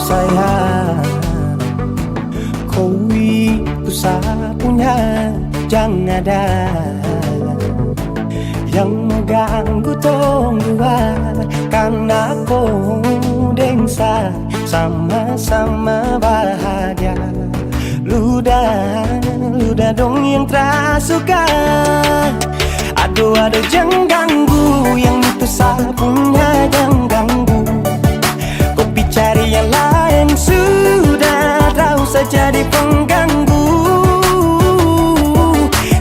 sayang, kau itu punya, jangan ada yang mengganggu tong dua. Karena kau dengsa sama-sama bahagia. Luda dong yang tersuka. Aduh jangan ganggu, yang itu punya jangan ganggu. Kopi cari yang lain, sudah tahu saja di pengganggu.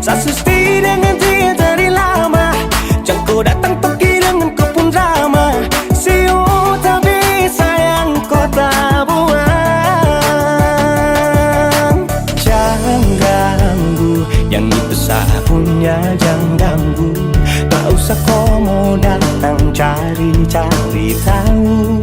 Sasusti dengan dia dari lama, jangan datang pergi dengan kau pun drama. Siu tapi sayang kau tak buang. Jangan ganggu, yang itu punya jangan ganggu. Tak usah kau mau datang cari-cari tahu.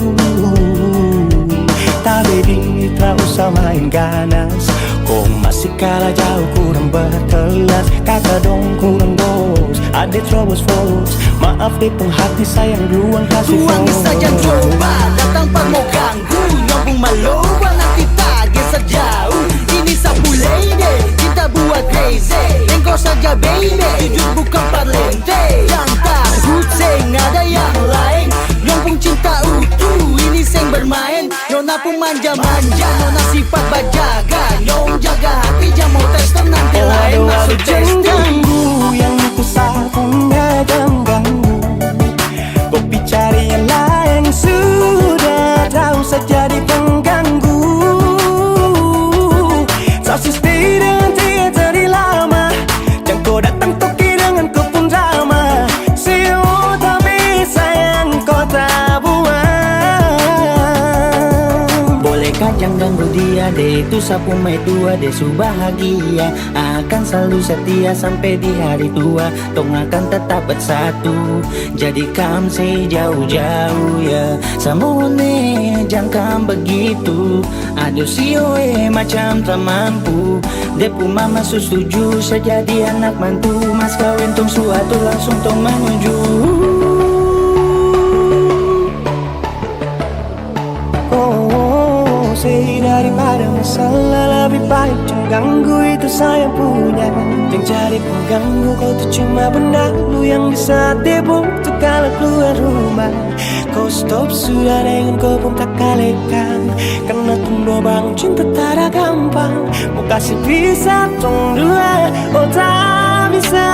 Tak baby, tak usah main ganas. Kau masih kalah jauh, kurang berkelas. Kata dong kurang dos, ada troubles folks. Maaf deh penghati sayang, ruang kasih tuang saja coba, datang pak mau ganggu. Nyambung maluan nanti taget sejauh. Ini sapulai deh, cinta buat crazy. Engkau saja baby, jujur bukan parlente. Yang takut seng ada yang lain. Nyambung cinta utuh, ini seng bermain. Nona pun manja-manja, nona sifat bajaga. Nyong jaga hati, jangan mau tes nanti lain masuk jangan testing. ganggu, yang itu punya jangan ganggu. Kopi cari yang lain, sudah tahu saja di pengganggu. Sasusti dengan dia dari lama, jangan kau datang toki dengan kau pun drama. Siu tapi sayang kau tak buang. Bolehkah jangan ganggu dia deh, itu sapu mai tua deh su bahagia. Akan selalu setia sampai di hari tua. Tong akan tetap bersatu, jadikan sejauh-jauh ya. Samone jangan begitu. Aduh sioe macam tak mampu. Depu mama setuju saja di anak mantu. Mas kawin tong suatu langsung tong menuju. Say daripada masalah lebih baik jangan ganggu, itu saya punya. Jangan cari pengganggu, kau tuh cuma benda lu yang bisa dibutuh kalau keluar rumah. Kau stop sudah dengan kau pun tak kalekan. Karena tunggu bangun cinta tak ada gampang. Mau kasih bisa tong dua, oh tak bisa.